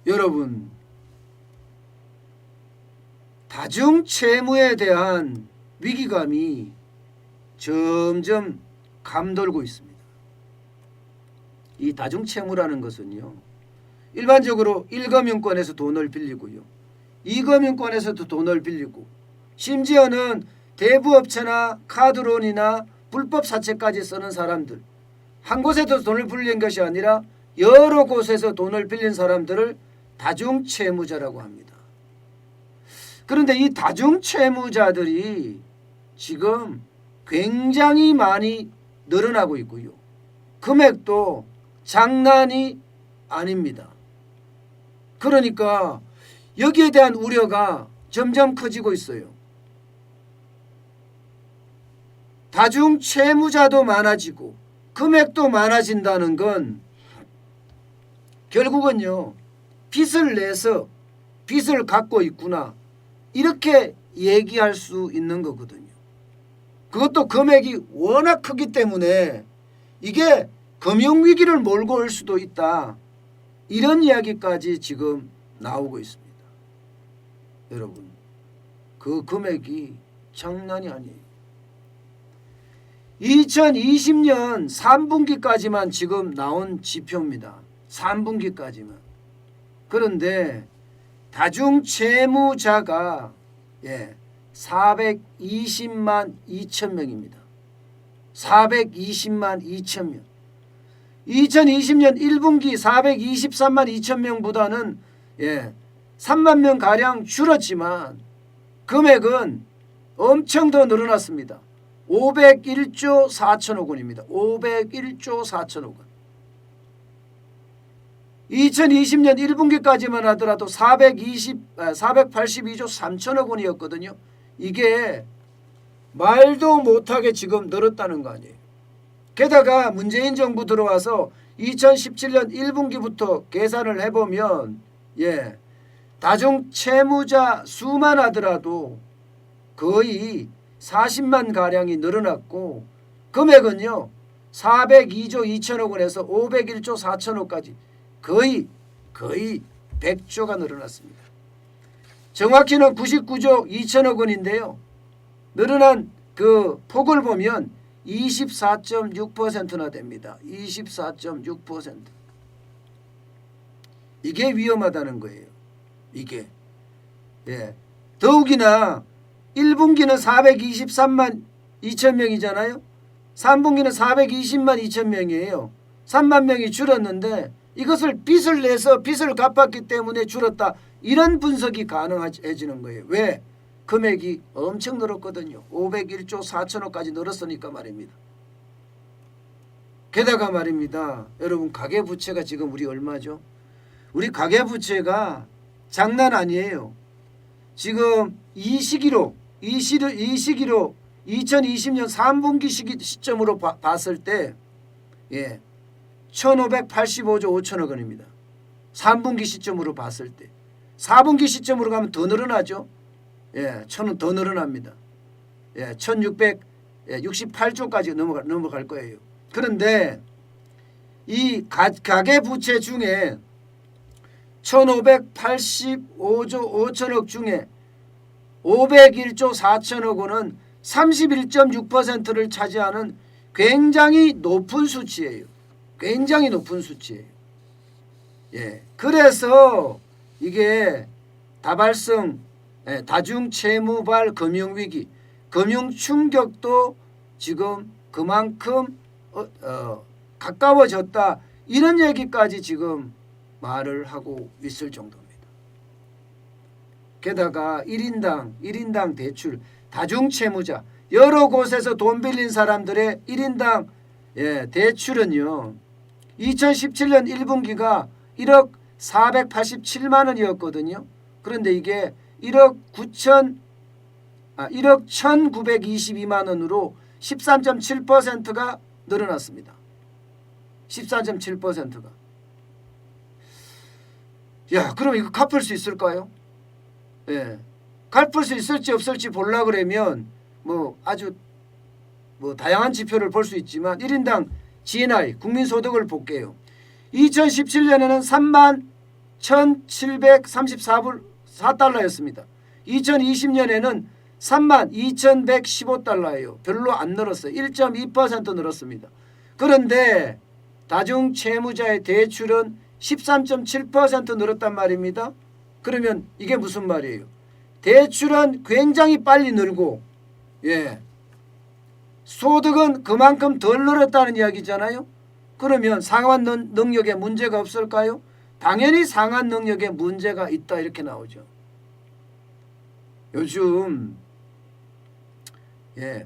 여러분, 다중채무에 대한 위기감이 점점 감돌고 있습니다. 이 다중채무라는 것은요, 일반적으로 1금융권에서 돈을 빌리고요, 2금융권에서도 돈을 빌리고, 심지어는 대부업체나 카드론이나 불법 사채까지 쓰는 사람들, 한 곳에서 돈을 빌린 것이 아니라 여러 곳에서 돈을 빌린 사람들을 다중채무자라고 합니다. 그런데 이 다중채무자들이 지금 굉장히 많이 늘어나고 있고요, 금액도 장난이 아닙니다. 그러니까 여기에 대한 우려가 점점 커지고 있어요. 다중채무자도 많아지고 금액도 많아진다는 건 결국은요, 빚을 내서 빚을 갖고 있구나, 이렇게 얘기할 수 있는 거거든요. 그것도 금액이 워낙 크기 때문에 이게 금융위기를 몰고 올 수도 있다, 이런 이야기까지 지금 나오고 있습니다. 여러분, 그 금액이 장난이 아니에요. 2020년 3분기까지만 지금 나온 지표입니다. 3분기까지만. 그런데 다중채무자가 420만 2천 명입니다. 420만 2천 명. 2020년 1분기 423만 2천 명보다는 3만 명 가량 줄었지만 금액은 엄청 더 늘어났습니다. 501조 4천억 원입니다. 501조 4천억 원. 2020년 1분기까지만 하더라도 482조 3천억 원이었거든요. 이게 말도 못하게 지금 늘었다는 거 아니에요. 게다가 문재인 정부 들어와서 2017년 1분기부터 계산을 해보면 다중채무자 수만 하더라도 거의 40만 가량이 늘어났고, 금액은요 402조 2천억 원에서 501조 4천억까지 거의 100조가 늘어났습니다. 정확히는 99조 2천억 원인데요, 늘어난 그 폭을 보면 24.6%나 됩니다. 24.6%. 이게 위험하다는 거예요. 이게 더욱이나 1분기는 423만 2천 명이잖아요. 3분기는 420만 2천 명이에요. 3만 명이 줄었는데 이것을 빚을 내서 빚을 갚았기 때문에 줄었다, 이런 분석이 가능해지는 거예요. 왜? 금액이 엄청 늘었거든요. 501조 4천억까지 늘었으니까 말입니다. 게다가 말입니다, 여러분, 가계부채가 지금 우리 얼마죠? 우리 가계부채가 장난 아니에요. 지금 이 시기로 2020년 3분기 시점으로 봤을 때 1585조 5천억 원입니다. 3분기 시점으로 봤을 때. 4분기 시점으로 가면 더 늘어나죠. 천은 더 늘어납니다. 1668조까지 넘어갈 거예요. 그런데 이 가계부채 중에 1585조 5천억 중에 501조 4천억 원은 31.6%를 차지하는 굉장히 높은 수치예요. 굉장히 높은 수치예요. 그래서 이게 다발성 다중채무발 금융위기, 금융충격도 지금 그만큼 가까워졌다, 이런 얘기까지 지금 말을 하고 있을 정도입니다. 게다가 1인당 대출, 다중채무자, 여러 곳에서 돈 빌린 사람들의 1인당 대출은요, 2017년 1분기가 1억 487만 원이었거든요. 그런데 이게 1억 1,922만 원으로 13.7%가 늘어났습니다. 14.7%가. 그럼 이거 갚을 수 있을까요? 갚을 수 있을지 없을지 보려고 그러면 아주 다양한 지표를 볼 수 있지만 1인당 GNI, 국민소득을 볼게요. 2017년에는 1,734달러였습니다. 2020년에는 32,115달러예요. 별로 안 늘었어요. 1.2% 늘었습니다. 그런데 다중채무자의 대출은 13.7% 늘었단 말입니다. 그러면 이게 무슨 말이에요? 대출은 굉장히 빨리 늘고 소득은 그만큼 덜 늘었다는 이야기잖아요. 그러면 상환 능력에 문제가 없을까요? 당연히 상환 능력에 문제가 있다 이렇게 나오죠. 요즘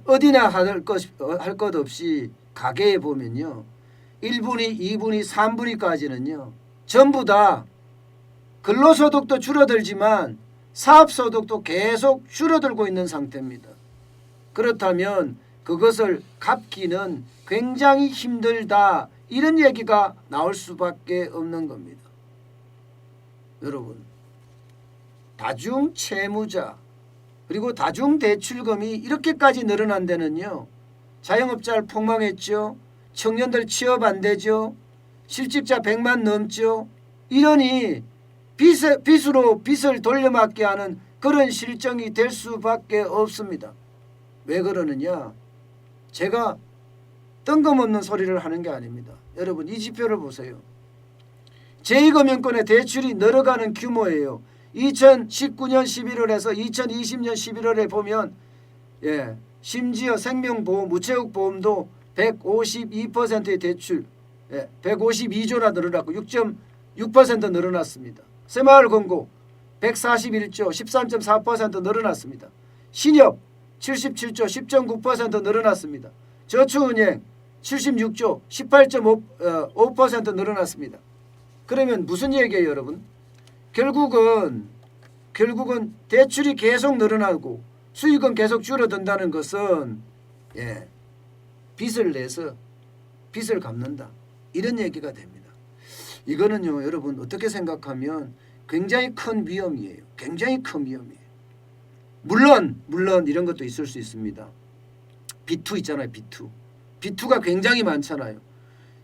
어디나 할 것 없이 가게에 보면요. 1분위, 2분위, 3분위까지는요. 전부 다 근로소득도 줄어들지만 사업소득도 계속 줄어들고 있는 상태입니다. 그렇다면 그것을 갚기는 굉장히 힘들다 이런 얘기가 나올 수밖에 없는 겁니다. 여러분, 다중채무자 그리고 다중대출금이 이렇게까지 늘어난 데는요. 자영업자를 폭망했죠. 청년들 취업 안 되죠. 실직자 100만 넘죠. 이러니 빚으로 빚을 돌려막게 하는 그런 실정이 될 수밖에 없습니다. 왜 그러느냐? 제가 뜬금없는 소리를 하는 게 아닙니다. 여러분 이 지표를 보세요. 제2금융권의 대출이 늘어가는 규모예요. 2019년 11월에서 2020년 11월에 보면 심지어 생명보험, 우체국보험도 152%의 대출 152조나 늘어났고 6.6% 늘어났습니다. 새마을금고 141조 13.4% 늘어났습니다. 신협 77조 10.9% 늘어났습니다. 저축은행 76조 18.5% 늘어났습니다. 그러면 무슨 얘기예요, 여러분? 결국은 대출이 계속 늘어나고 수익은 계속 줄어든다는 것은 빚을 내서 빚을 갚는다. 이런 얘기가 됩니다. 이거는요, 여러분 어떻게 생각하면 굉장히 큰 위험이에요. 굉장히 큰 위험이에요. 물론 이런 것도 있을 수 있습니다. B2 있잖아요. B2가 굉장히 많잖아요.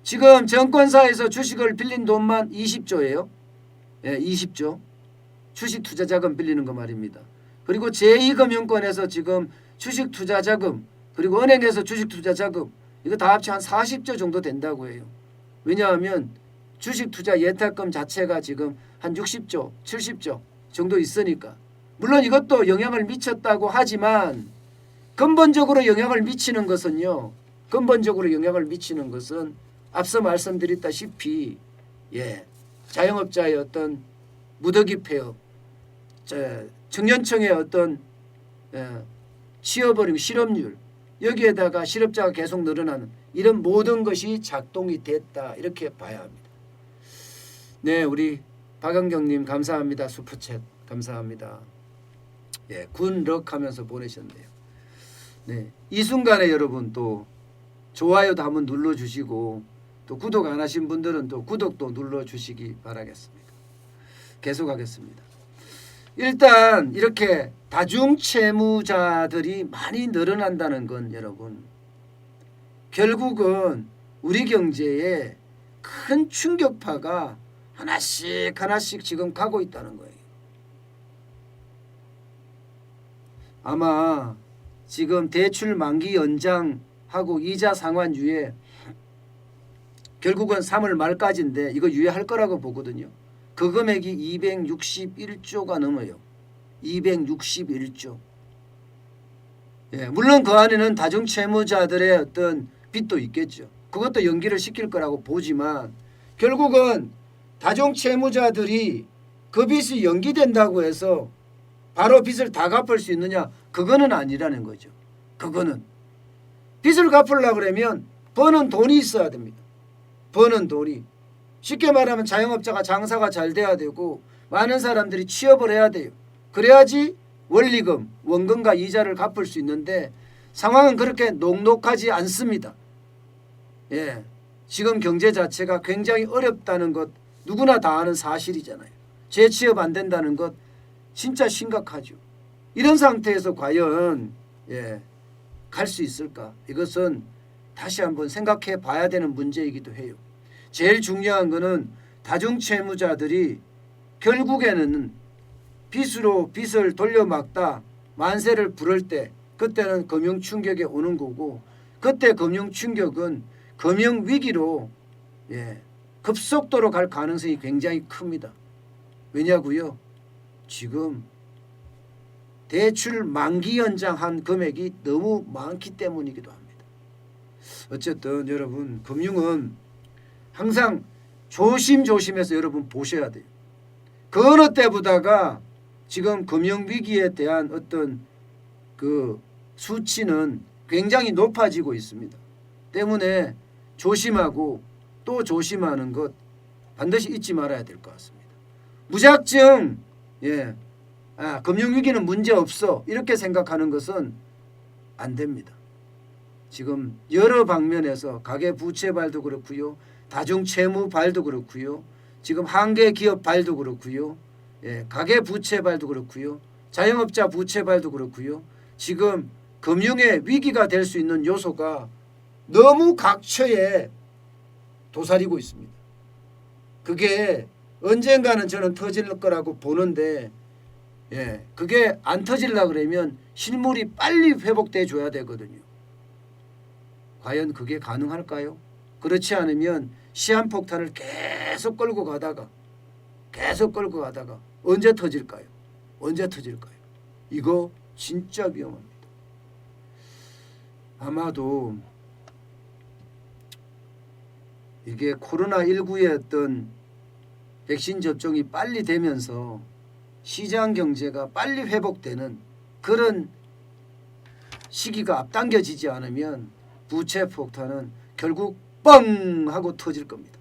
지금 정권사에서 주식을 빌린 돈만 20조예요. 20조. 주식 투자 자금 빌리는 거 말입니다. 그리고 제2금융권에서 지금 주식 투자 자금 그리고 은행에서 주식 투자 자금 이거 다 합쳐 한 40조 정도 된다고 해요. 왜냐하면 주식 투자 예탁금 자체가 지금 한 60조, 70조 정도 있으니까. 물론 이것도 영향을 미쳤다고 하지만 근본적으로 영향을 미치는 것은요. 앞서 말씀드렸다시피 자영업자의 어떤 무더기 폐업, 청년층의 어떤 취업어림, 실업률 여기에다가 실업자가 계속 늘어나는 이런 모든 것이 작동이 됐다 이렇게 봐야 합니다. 네, 우리 박영경님 감사합니다. 슈퍼챗 감사합니다. 굿럭 하면서 보내셨네요. 네, 이 순간에 여러분 또 좋아요도 한번 눌러주시고 또 구독 안 하신 분들은 또 구독도 눌러주시기 바라겠습니다. 계속하겠습니다. 일단 이렇게 다중채무자들이 많이 늘어난다는 건 여러분 결국은 우리 경제에 큰 충격파가 하나씩 지금 가고 있다는 거예요. 아마 지금 대출 만기 연장하고 이자 상환유예 결국은 3월 말까지인데 이거 유예할 거라고 보거든요. 그 금액이 261조가 넘어요. 261조. 물론 그 안에는 다중채무자들의 어떤 빚도 있겠죠. 그것도 연기를 시킬 거라고 보지만 결국은 다중채무자들이 그 빚이 연기된다고 해서 바로 빚을 다 갚을 수 있느냐? 그거는 아니라는 거죠. 그거는 빚을 갚으려고 그러면 버는 돈이 있어야 됩니다. 버는 돈이. 쉽게 말하면 자영업자가 장사가 잘 돼야 되고 많은 사람들이 취업을 해야 돼요. 그래야지 원리금, 원금과 이자를 갚을 수 있는데 상황은 그렇게 녹록하지 않습니다. 지금 경제 자체가 굉장히 어렵다는 것 누구나 다 아는 사실이잖아요. 재취업 안 된다는 것 진짜 심각하죠. 이런 상태에서 과연 갈 수 있을까? 이것은 다시 한번 생각해 봐야 되는 문제이기도 해요. 제일 중요한 거는 다중채무자들이 결국에는 빚으로 빚을 돌려막다 만세를 부를 때 그때는 금융 충격이 오는 거고, 그때 금융 충격은 금융 위기로 급속도로 갈 가능성이 굉장히 큽니다. 왜냐고요? 지금 대출 만기 연장한 금액이 너무 많기 때문이기도 합니다. 어쨌든 여러분, 금융은 항상 조심조심해서 여러분 보셔야 돼요. 그 어느 때보다가 지금 금융위기에 대한 어떤 그 수치는 굉장히 높아지고 있습니다. 때문에 조심하고 또 조심하는 것 반드시 잊지 말아야 될 것 같습니다. 무작정 금융위기는 문제없어 이렇게 생각하는 것은 안 됩니다. 지금 여러 방면에서 가계부채발도 그렇고요, 다중채무발도 그렇고요, 지금 한계기업발도 그렇고요, 가계부채발도 그렇고요, 자영업자 부채발도 그렇고요. 지금 금융의 위기가 될 수 있는 요소가 너무 각처에 도사리고 있습니다. 그게 언젠가는 저는 터질 거라고 보는데 그게 안 터질라 그러면 실물이 빨리 회복돼 줘야 되거든요. 과연 그게 가능할까요? 그렇지 않으면 시한폭탄을 계속 끌고 가다가 언제 터질까요? 이거 진짜 위험합니다. 아마도 이게 코로나19의 어떤 백신 접종이 빨리 되면서 시장 경제가 빨리 회복되는 그런 시기가 앞당겨지지 않으면 부채 폭탄은 결국 뻥 하고 터질 겁니다.